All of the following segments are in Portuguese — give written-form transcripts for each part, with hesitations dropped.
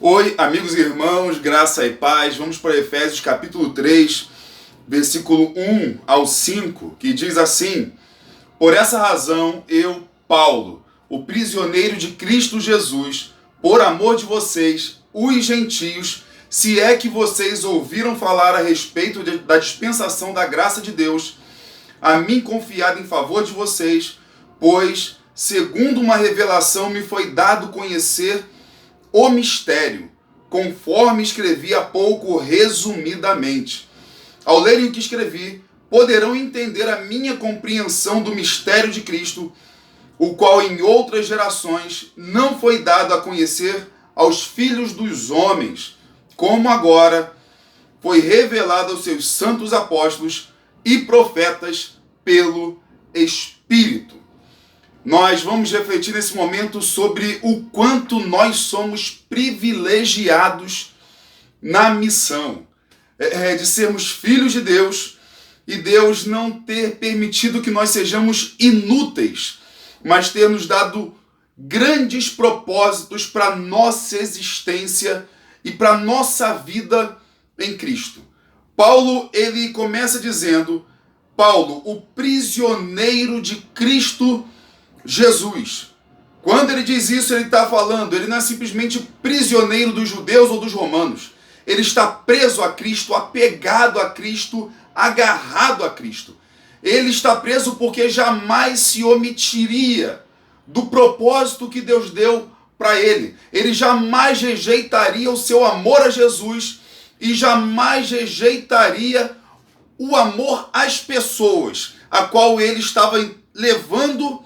Oi, amigos e irmãos, graça e paz. Vamos para Efésios capítulo 3, versículo 1 ao 5, que diz assim: Por essa razão, eu, Paulo, o prisioneiro de Cristo Jesus, por amor de vocês, os gentios, se é que vocês ouviram falar a respeito da dispensação da graça de Deus, a mim confiada em favor de vocês, pois, segundo uma revelação, me foi dado conhecer o mistério, conforme escrevi há pouco resumidamente. Ao lerem o que escrevi, poderão entender a minha compreensão do mistério de Cristo, o qual em outras gerações não foi dado a conhecer aos filhos dos homens, como agora foi revelado aos seus santos apóstolos e profetas pelo Espírito. Nós vamos refletir nesse momento sobre o quanto nós somos privilegiados na missão, de sermos filhos de Deus e Deus não ter permitido que nós sejamos inúteis, mas ter nos dado grandes propósitos para a nossa existência e para a nossa vida em Cristo. Paulo, ele começa dizendo: Paulo, o prisioneiro de Cristo Jesus. Quando ele diz isso, ele está falando, ele não é simplesmente prisioneiro dos judeus ou dos romanos. Ele está preso a Cristo, apegado a Cristo, agarrado a Cristo. Ele está preso porque jamais se omitiria do propósito que Deus deu para ele. Ele jamais rejeitaria o seu amor a Jesus e jamais rejeitaria o amor às pessoas, a qual ele estava levando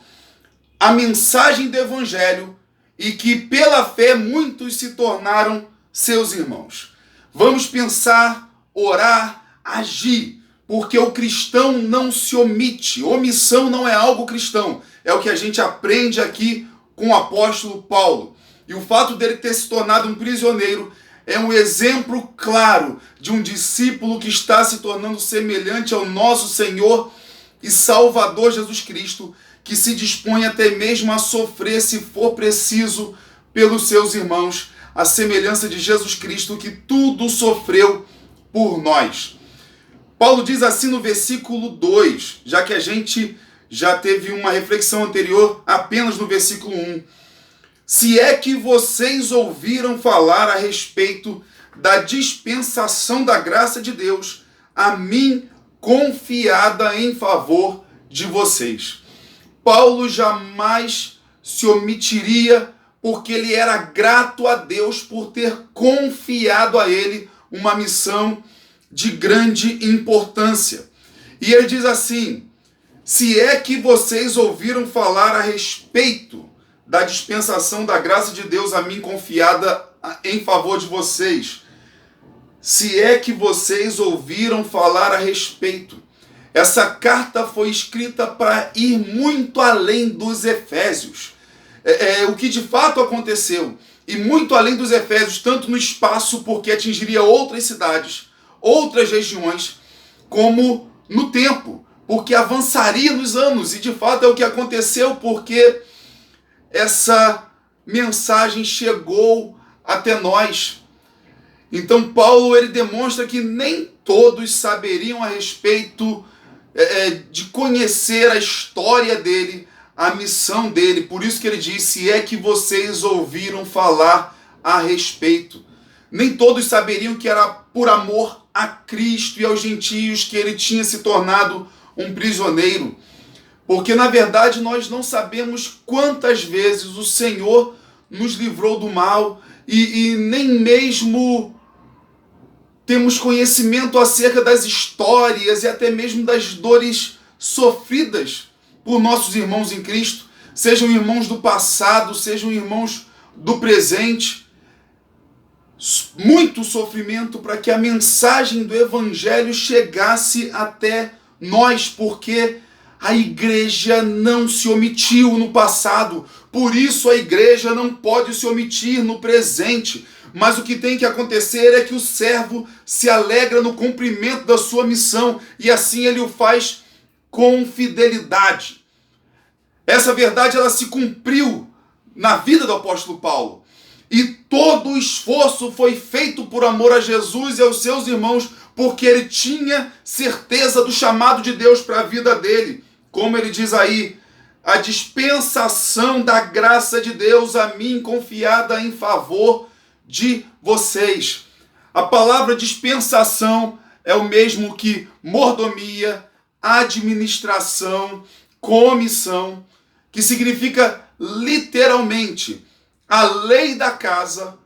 a mensagem do Evangelho e que pela fé muitos se tornaram seus irmãos. Vamos pensar, orar, agir, porque o cristão não se omite. Omissão não é algo cristão. É o que a gente aprende aqui com o apóstolo Paulo. E o fato dele ter se tornado um prisioneiro é um exemplo claro de um discípulo que está se tornando semelhante ao nosso Senhor e Salvador Jesus Cristo, que se dispõe até mesmo a sofrer, se for preciso, pelos seus irmãos, a semelhança de Jesus Cristo, que tudo sofreu por nós. Paulo diz assim no versículo 2, já que a gente já teve uma reflexão anterior apenas no versículo 1. Se é que vocês ouviram falar a respeito da dispensação da graça de Deus, a mim confiada em favor de vocês. Paulo jamais se omitiria porque ele era grato a Deus por ter confiado a ele uma missão de grande importância. E ele diz assim: se é que vocês ouviram falar a respeito da dispensação da graça de Deus a mim confiada em favor de vocês. Se é que vocês ouviram falar a respeito. Essa carta foi escrita para ir muito além dos Efésios. O que de fato aconteceu. E muito além dos Efésios, tanto no espaço, porque atingiria outras cidades, outras regiões, como no tempo, porque avançaria nos anos. E de fato é o que aconteceu, porque essa mensagem chegou até nós. Então Paulo, ele demonstra que nem todos saberiam a respeito de conhecer a história dele, a missão dele. Por isso que ele diz: se é que vocês ouviram falar a respeito. Nem todos saberiam que era por amor a Cristo e aos gentios que ele tinha se tornado um prisioneiro. Porque na verdade nós não sabemos quantas vezes o Senhor nos livrou do mal e nem mesmo temos conhecimento acerca das histórias e até mesmo das dores sofridas por nossos irmãos em Cristo, sejam irmãos do passado, sejam irmãos do presente. Muito sofrimento para que a mensagem do Evangelho chegasse até nós, porque a igreja não se omitiu no passado, por isso a igreja não pode se omitir no presente. Mas o que tem que acontecer é que o servo se alegra no cumprimento da sua missão e assim ele o faz com fidelidade. Essa verdade ela se cumpriu na vida do apóstolo Paulo. e todo o esforço foi feito por amor a Jesus e aos seus irmãos, porque ele tinha certeza do chamado de Deus para a vida dele. Como ele diz aí, a dispensação da graça de Deus a mim confiada em favor de vocês. A palavra dispensação é o mesmo que mordomia, administração, comissão, que significa literalmente a lei da casa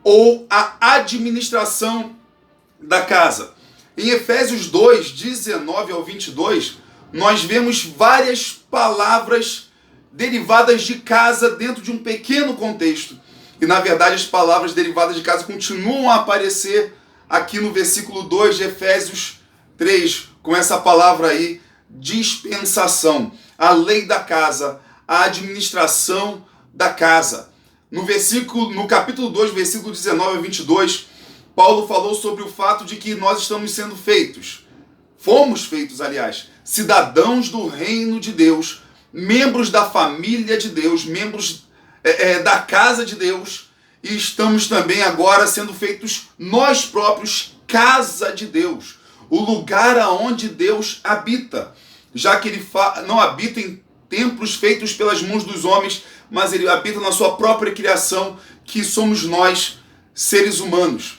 ou a administração da casa. Em Efésios 2, 19 ao 22, nós vemos várias palavras derivadas de casa dentro de um pequeno contexto. E na verdade as palavras derivadas de casa continuam a aparecer aqui no versículo 2 de Efésios 3, com essa palavra aí, dispensação, a lei da casa, a administração da casa. No capítulo 2, versículo 19 a 22, Paulo falou sobre o fato de que nós estamos sendo fomos feitos, aliás, cidadãos do reino de Deus, membros da família de Deus, membros da casa de Deus, e estamos também agora sendo feitos nós próprios casa de Deus, o lugar aonde Deus habita, já que ele não habita em templos feitos pelas mãos dos homens, mas ele habita na sua própria criação, que somos nós, seres humanos.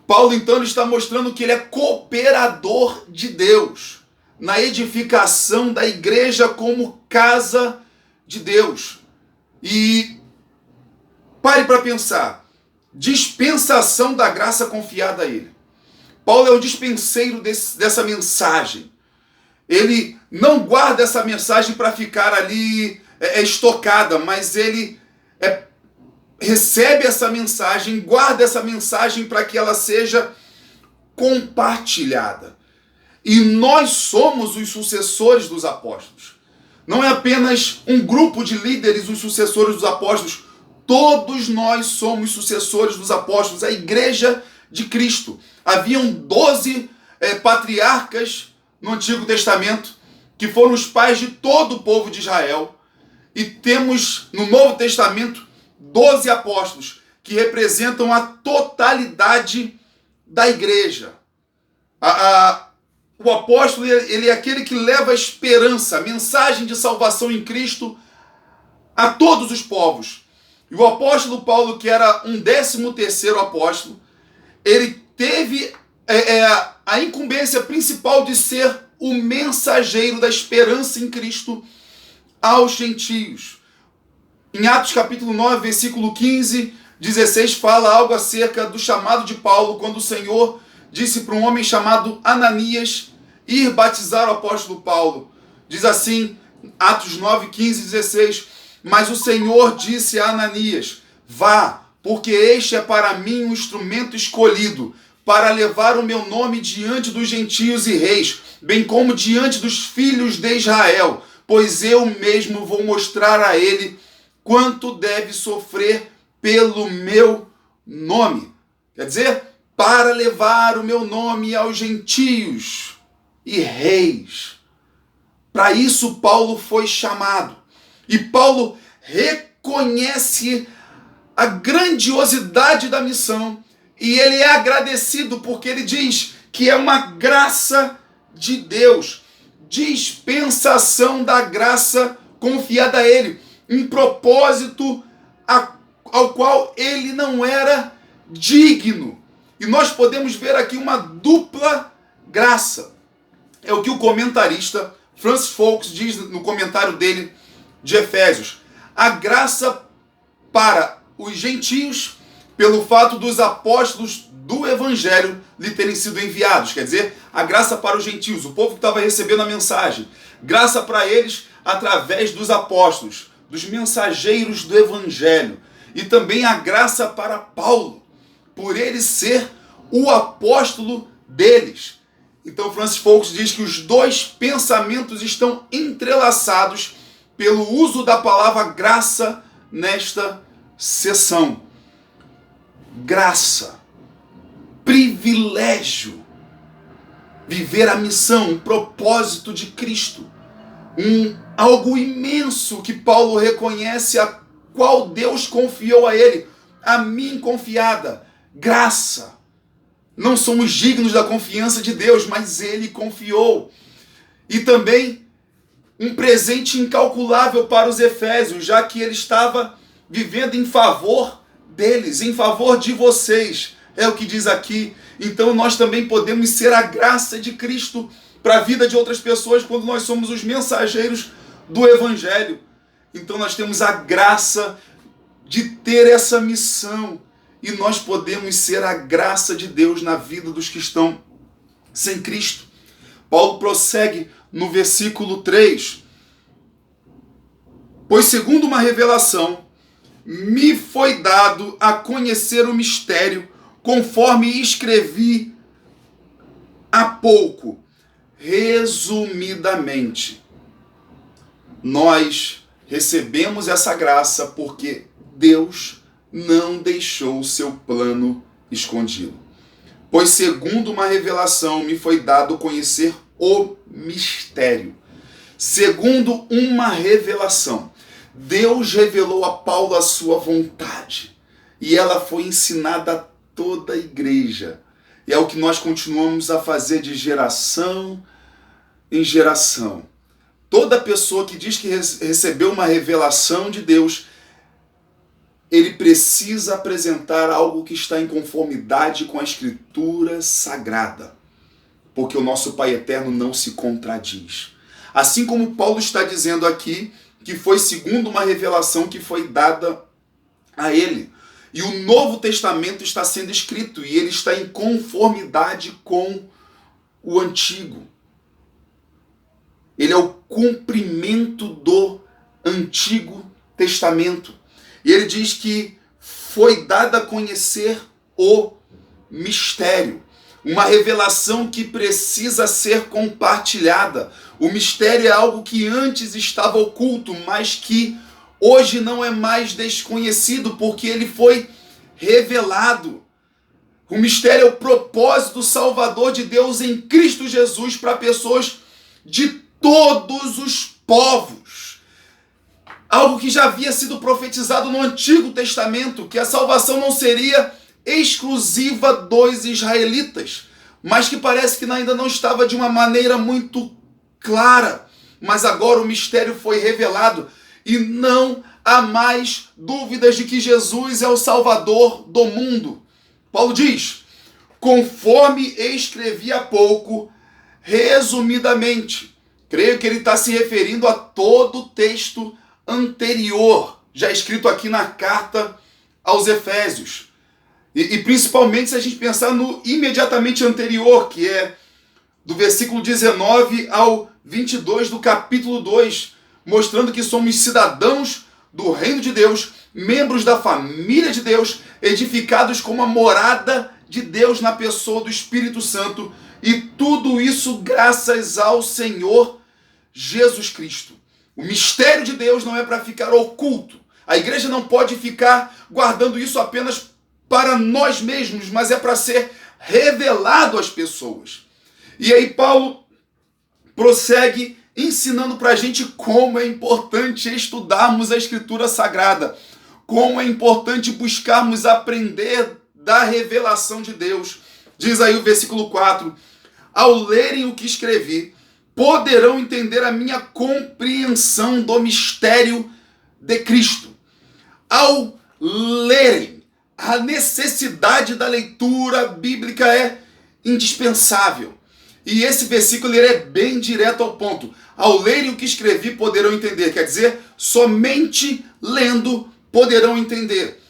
Paulo, então, ele está mostrando que ele é cooperador de Deus na edificação da igreja como casa de Deus. E pare para pensar, dispensação da graça confiada a ele. Paulo é o dispenseiro dessa mensagem. Ele não guarda essa mensagem para ficar ali estocada, mas ele recebe essa mensagem, guarda essa mensagem para que ela seja compartilhada. E nós somos os sucessores dos apóstolos. Não é apenas um grupo de líderes os sucessores dos apóstolos. Todos nós somos sucessores dos apóstolos, a igreja de Cristo. Haviam 12 patriarcas no Antigo Testamento, que foram os pais de todo o povo de Israel. E temos no Novo Testamento 12 apóstolos, que representam a totalidade da igreja. O apóstolo, ele é aquele que leva a esperança, a mensagem de salvação em Cristo a todos os povos. E o apóstolo Paulo, que era um 13º apóstolo, ele teve a incumbência principal de ser o mensageiro da esperança em Cristo aos gentios. Em Atos capítulo 9, versículo 15, 16, fala algo acerca do chamado de Paulo, quando o Senhor disse para um homem chamado Ananias ir batizar o apóstolo Paulo. Diz assim, Atos 9, 15, 16, mas o Senhor disse a Ananias, vá, porque este é para mim um instrumento escolhido, para levar o meu nome diante dos gentios e reis, bem como diante dos filhos de Israel, pois eu mesmo vou mostrar a ele quanto deve sofrer pelo meu nome. Quer dizer, para levar o meu nome aos gentios e reis. Para isso Paulo foi chamado. E Paulo reconhece a grandiosidade da missão e ele é agradecido porque ele diz que é uma graça de Deus, dispensação da graça confiada a ele, um propósito ao qual ele não era digno. E nós podemos ver aqui uma dupla graça. É o que o comentarista Francis Fox diz no comentário dele de Efésios. A graça para os gentios, pelo fato dos apóstolos do evangelho lhe terem sido enviados. Quer dizer, a graça para os gentios, o povo que estava recebendo a mensagem. Graça para eles através dos apóstolos, dos mensageiros do evangelho. E também a graça para Paulo, por ele ser o apóstolo deles. Então Francis Fox diz que os dois pensamentos estão entrelaçados pelo uso da palavra graça nesta sessão. Graça, privilégio, viver a missão, um propósito de Cristo, algo imenso que Paulo reconhece a qual Deus confiou a ele, a mim confiada. Graça. Não somos dignos da confiança de Deus, mas Ele confiou. E também um presente incalculável para os efésios, já que ele estava vivendo em favor deles, em favor de vocês. É o que diz aqui. Então nós também podemos ser a graça de Cristo para a vida de outras pessoas quando nós somos os mensageiros do Evangelho. Então nós temos a graça de ter essa missão e nós podemos ser a graça de Deus na vida dos que estão sem Cristo. Paulo prossegue no versículo 3. Pois segundo uma revelação, me foi dado a conhecer o mistério, conforme escrevi há pouco, resumidamente. Nós recebemos essa graça porque Deus não deixou o seu plano escondido. Pois segundo uma revelação me foi dado conhecer o mistério. Segundo uma revelação, Deus revelou a Paulo a sua vontade e ela foi ensinada a toda a igreja. E é o que nós continuamos a fazer de geração em geração. Toda pessoa que diz que recebeu uma revelação de Deus, ele precisa apresentar algo que está em conformidade com a Escritura Sagrada, porque o nosso Pai Eterno não se contradiz. Assim como Paulo está dizendo aqui, que foi segundo uma revelação que foi dada a ele. E o Novo Testamento está sendo escrito e ele está em conformidade com o Antigo. Ele é o cumprimento do Antigo Testamento. E ele diz que foi dado a conhecer o mistério. Uma revelação que precisa ser compartilhada. O mistério é algo que antes estava oculto, mas que hoje não é mais desconhecido, porque ele foi revelado. O mistério é o propósito salvador de Deus em Cristo Jesus para pessoas de todos os povos. Algo que já havia sido profetizado no Antigo Testamento, que a salvação não seria exclusiva dos israelitas, mas que parece que ainda não estava de uma maneira muito clara. Mas agora o mistério foi revelado e não há mais dúvidas de que Jesus é o Salvador do mundo. Paulo diz, conforme escrevi há pouco, resumidamente. Creio que ele está se referindo a todo o texto anterior, já escrito aqui na carta aos Efésios. E principalmente se a gente pensar no imediatamente anterior, que é do versículo 19 ao 22 do capítulo 2, mostrando que somos cidadãos do reino de Deus, membros da família de Deus, edificados como a morada de Deus na pessoa do Espírito Santo, e tudo isso graças ao Senhor Jesus Cristo. O mistério de Deus não é para ficar oculto. A igreja não pode ficar guardando isso apenas para nós mesmos, mas é para ser revelado às pessoas. E aí Paulo prossegue ensinando para a gente como é importante estudarmos a Escritura Sagrada, como é importante buscarmos aprender da revelação de Deus. Diz aí o versículo 4, ao lerem o que escrevi, poderão entender a minha compreensão do mistério de Cristo. Ao lerem, a necessidade da leitura bíblica é indispensável. E esse versículo ele é bem direto ao ponto. Ao lerem o que escrevi, poderão entender. Quer dizer, somente lendo poderão entender.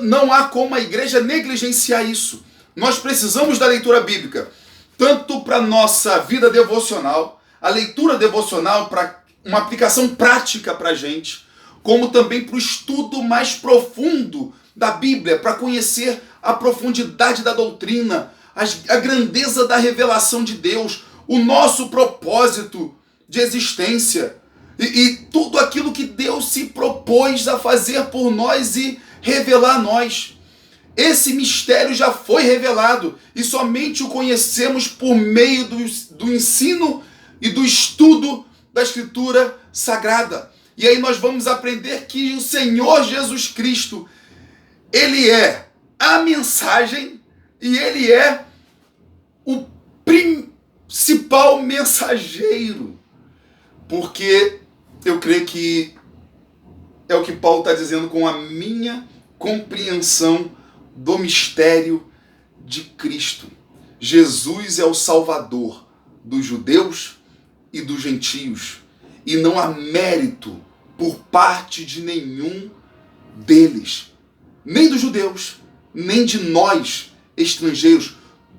Não há como a igreja negligenciar isso. Nós precisamos da leitura bíblica, tanto para a nossa vida devocional, a leitura devocional para uma aplicação prática para a gente, como também para o estudo mais profundo da Bíblia, para conhecer a profundidade da doutrina, a grandeza da revelação de Deus, o nosso propósito de existência e tudo aquilo que Deus se propôs a fazer por nós e revelar a nós. Esse mistério já foi revelado e somente o conhecemos por meio do ensino e do estudo da Escritura Sagrada. E aí nós vamos aprender que o Senhor Jesus Cristo, ele é a mensagem e ele é o principal mensageiro. Porque eu creio que é o que Paulo está dizendo com a minha compreensão do mistério de Cristo. Jesus é o Salvador dos judeus e dos gentios. E não há mérito por parte de nenhum deles. Nem dos judeus, nem de nós, estrangeiros.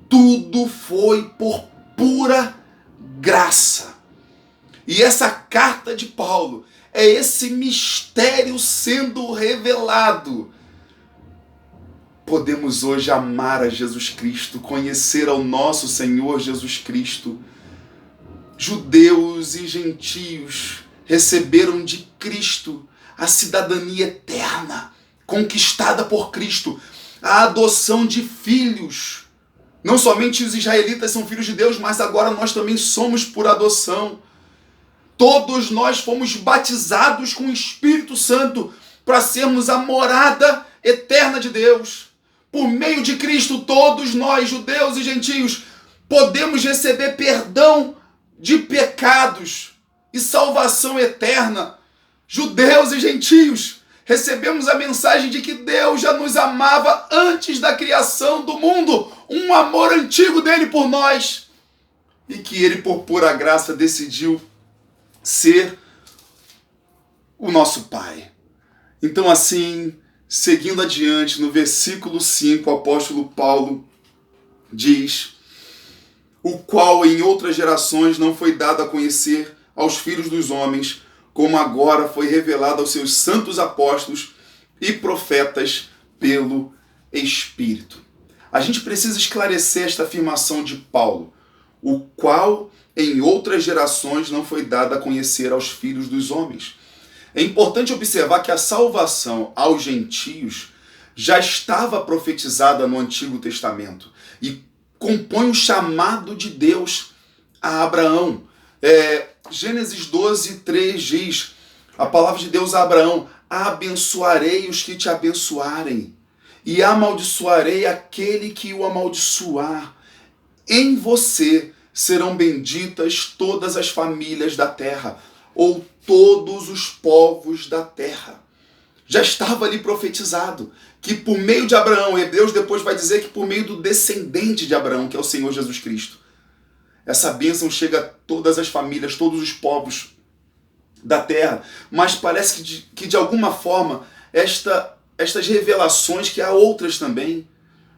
Tudo foi por pura graça. E essa carta de Paulo é esse mistério sendo revelado. Podemos hoje amar a Jesus Cristo, conhecer ao nosso Senhor Jesus Cristo. Judeus e gentios receberam de Cristo a cidadania eterna, conquistada por Cristo, a adoção de filhos. Não somente os israelitas são filhos de Deus, mas agora nós também somos por adoção. Todos nós fomos batizados com o Espírito Santo para sermos a morada eterna de Deus. Por meio de Cristo, todos nós, judeus e gentios, podemos receber perdão de pecados e salvação eterna. Judeus e gentios, recebemos a mensagem de que Deus já nos amava antes da criação do mundo, um amor antigo dele por nós, e que ele, por pura graça, decidiu ser o nosso Pai. Então, assim, seguindo adiante, no versículo 5, o apóstolo Paulo diz: o qual em outras gerações não foi dado a conhecer aos filhos dos homens, como agora foi revelado aos seus santos apóstolos e profetas pelo Espírito. A gente precisa esclarecer esta afirmação de Paulo, o qual em outras gerações não foi dado a conhecer aos filhos dos homens. É importante observar que a salvação aos gentios já estava profetizada no Antigo Testamento e compõe o chamado de Deus a Abraão. Gênesis 12, 3 diz, a palavra de Deus a Abraão: abençoarei os que te abençoarem e amaldiçoarei aquele que o amaldiçoar. Em você serão benditas todas as famílias da terra, ou todos os povos da terra. Já estava ali profetizado que por meio de Abraão, Hebreus depois vai dizer que por meio do descendente de Abraão, que é o Senhor Jesus Cristo, essa bênção chega a todas as famílias, todos os povos da terra. Mas parece que de alguma forma estas revelações, que há outras também,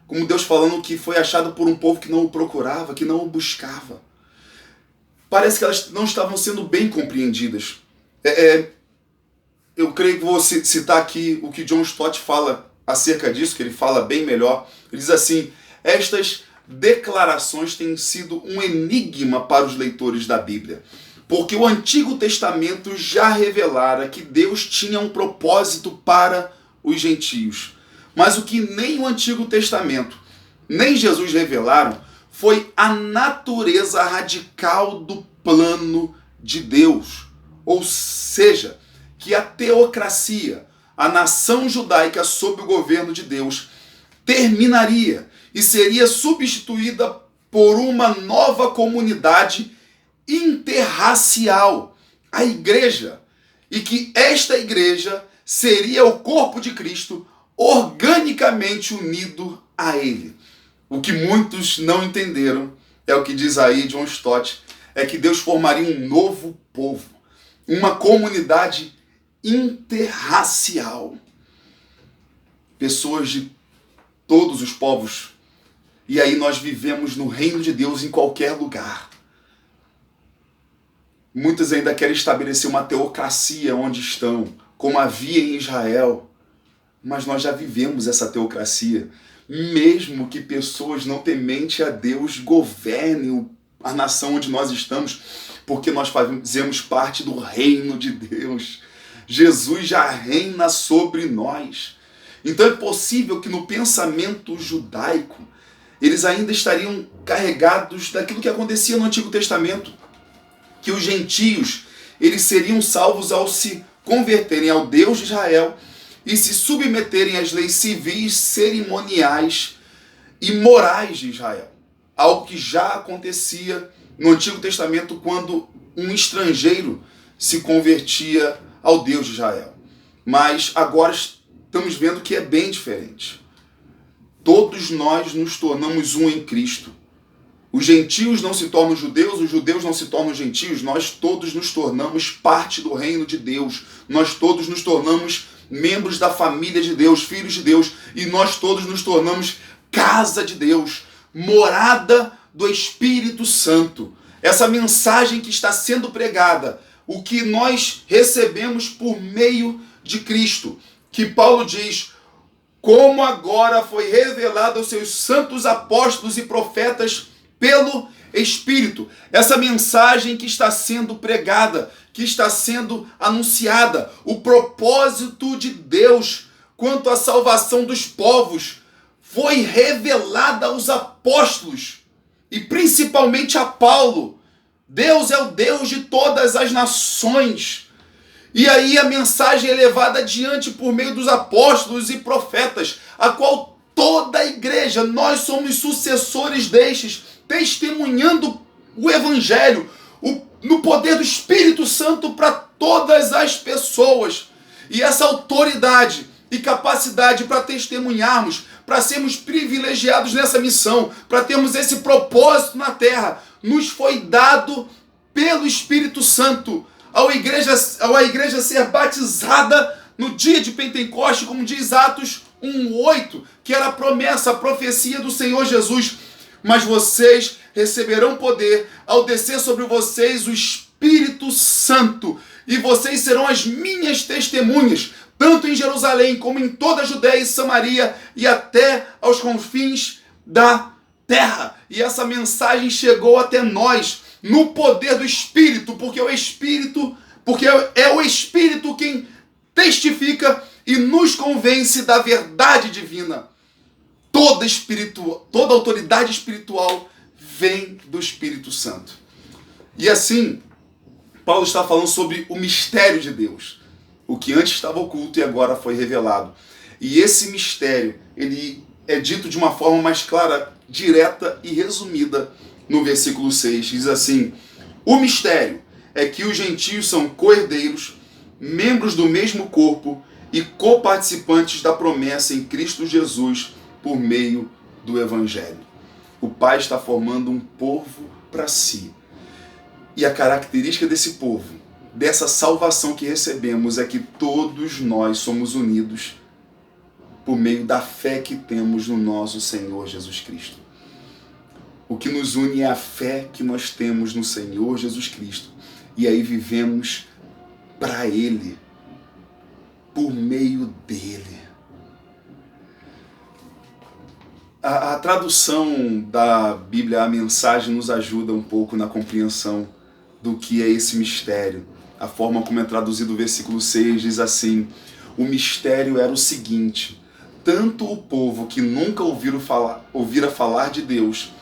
como Deus falando que foi achado por um povo que não o procurava, que não o buscava, parece que elas não estavam sendo bem compreendidas. Eu creio que vou citar aqui o que John Stott fala acerca disso, que ele fala bem melhor. Ele diz assim: estas declarações têm sido um enigma para os leitores da Bíblia, porque o Antigo Testamento já revelara que Deus tinha um propósito para os gentios. Mas o que nem o Antigo Testamento, nem Jesus revelaram, foi a natureza radical do plano de Deus. Ou seja, que a teocracia, a nação judaica sob o governo de Deus, terminaria e seria substituída por uma nova comunidade interracial, a igreja, e que esta igreja seria o corpo de Cristo organicamente unido a ele. O que muitos não entenderam, é o que diz aí John Stott, é que Deus formaria um novo povo, uma comunidade interracial. Pessoas de todos os povos. E aí nós vivemos no reino de Deus em qualquer lugar. Muitos ainda querem estabelecer uma teocracia onde estão, como havia em Israel. Mas nós já vivemos essa teocracia. Mesmo que pessoas não temente a Deus governem a nação onde nós estamos, porque nós fazemos parte do reino de Deus. Jesus já reina sobre nós. Então é possível que no pensamento judaico eles ainda estariam carregados daquilo que acontecia no Antigo Testamento, que os gentios eles seriam salvos ao se converterem ao Deus de Israel e se submeterem às leis civis, cerimoniais e morais de Israel. Algo que já acontecia no Antigo Testamento quando um estrangeiro se convertia ao Deus de Israel. Mas agora estamos vendo que é bem diferente. Todos nós nos tornamos um em Cristo. Os gentios não se tornam judeus, os judeus não se tornam gentios, nós todos nos tornamos parte do reino de Deus. Nós todos nos tornamos membros da família de Deus, filhos de Deus, e nós todos nos tornamos casa de Deus, morada do Espírito Santo. Essa mensagem que está sendo pregada, o que nós recebemos por meio de Cristo, que Paulo diz, como agora foi revelado aos seus santos apóstolos e profetas pelo Espírito. Essa mensagem que está sendo pregada, que está sendo anunciada, o propósito de Deus quanto à salvação dos povos foi revelada aos apóstolos e principalmente a Paulo. Deus é o Deus de todas as nações. E aí a mensagem é levada adiante por meio dos apóstolos e profetas, a qual toda a igreja, nós somos sucessores destes, testemunhando o Evangelho, no poder do Espírito Santo para todas as pessoas. E essa autoridade e capacidade para testemunharmos, para sermos privilegiados nessa missão, para termos esse propósito na terra, nos foi dado pelo Espírito Santo, ao a igreja ser batizada no dia de Pentecoste, como diz Atos 1:8, que era a promessa, a profecia do Senhor Jesus. Mas vocês receberão poder ao descer sobre vocês o Espírito Santo, e vocês serão as minhas testemunhas, tanto em Jerusalém como em toda a Judéia e Samaria e até aos confins da terra. E essa mensagem chegou até nós no poder do Espírito, porque é o Espírito quem testifica e nos convence da verdade divina. Toda autoridade espiritual vem do Espírito Santo. E assim, Paulo está falando sobre o mistério de Deus, o que antes estava oculto e agora foi revelado. E esse mistério, ele é dito de uma forma mais clara, direta e resumida no versículo 6. Diz assim: o mistério é que os gentios são co-herdeiros, membros do mesmo corpo e coparticipantes da promessa em Cristo Jesus por meio do Evangelho. O Pai está formando um povo para si. E a característica desse povo, dessa salvação que recebemos, é que todos nós somos unidos por meio da fé que temos no nosso Senhor Jesus Cristo. O que nos une é a fé que nós temos no Senhor Jesus Cristo. E aí vivemos para Ele, por meio dEle. A tradução da Bíblia, a mensagem, nos ajuda um pouco na compreensão do que é esse mistério. A forma como é traduzido o versículo 6 diz assim: o mistério era o seguinte: tanto o povo que nunca ouvira falar de Deus,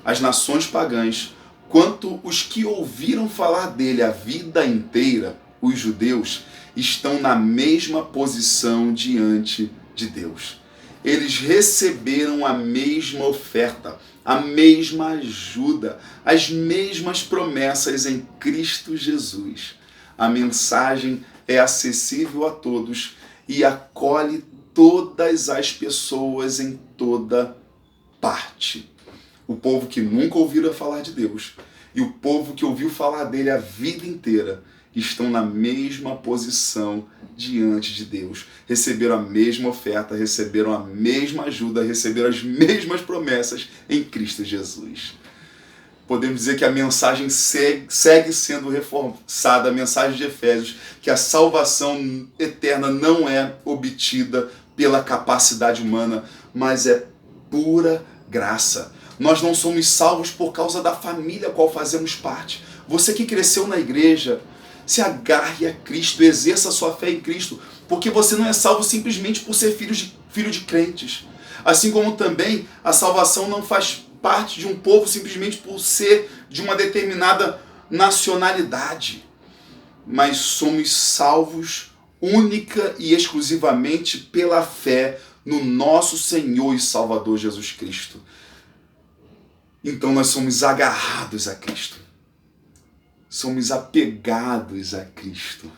as nações pagãs, quanto os que ouviram falar dele a vida inteira, os judeus, estão na mesma posição diante de Deus. Eles receberam a mesma oferta, a mesma ajuda, as mesmas promessas em Cristo Jesus. A mensagem é acessível a todos e acolhe todas as pessoas em toda parte. O povo que nunca ouviram falar de Deus e o povo que ouviu falar dele a vida inteira estão na mesma posição diante de Deus. Receberam a mesma oferta, receberam a mesma ajuda, receberam as mesmas promessas em Cristo Jesus. Podemos dizer que a mensagem segue sendo reforçada, a mensagem de Efésios, que a salvação eterna não é obtida pela capacidade humana, mas é pura graça. Nós não somos salvos por causa da família a qual fazemos parte. Você que cresceu na igreja, se agarre a Cristo, exerça a sua fé em Cristo, porque você não é salvo simplesmente por ser filho de crentes. Assim como também a salvação não faz parte de um povo simplesmente por ser de uma determinada nacionalidade. Mas somos salvos única e exclusivamente pela fé no nosso Senhor e Salvador Jesus Cristo. Então nós somos agarrados a Cristo. Somos apegados a Cristo.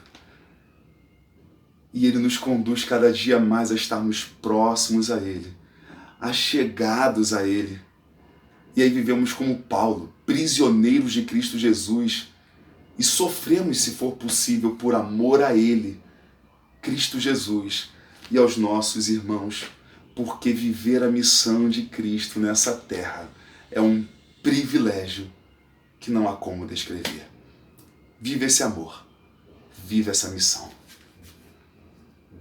E Ele nos conduz cada dia mais a estarmos próximos a Ele, achegados a Ele. E aí vivemos como Paulo, prisioneiros de Cristo Jesus, e sofremos, se for possível, por amor a Ele, Cristo Jesus, e aos nossos irmãos, porque viver a missão de Cristo nessa terra é um privilégio que não há como descrever. Viva esse amor, viva essa missão.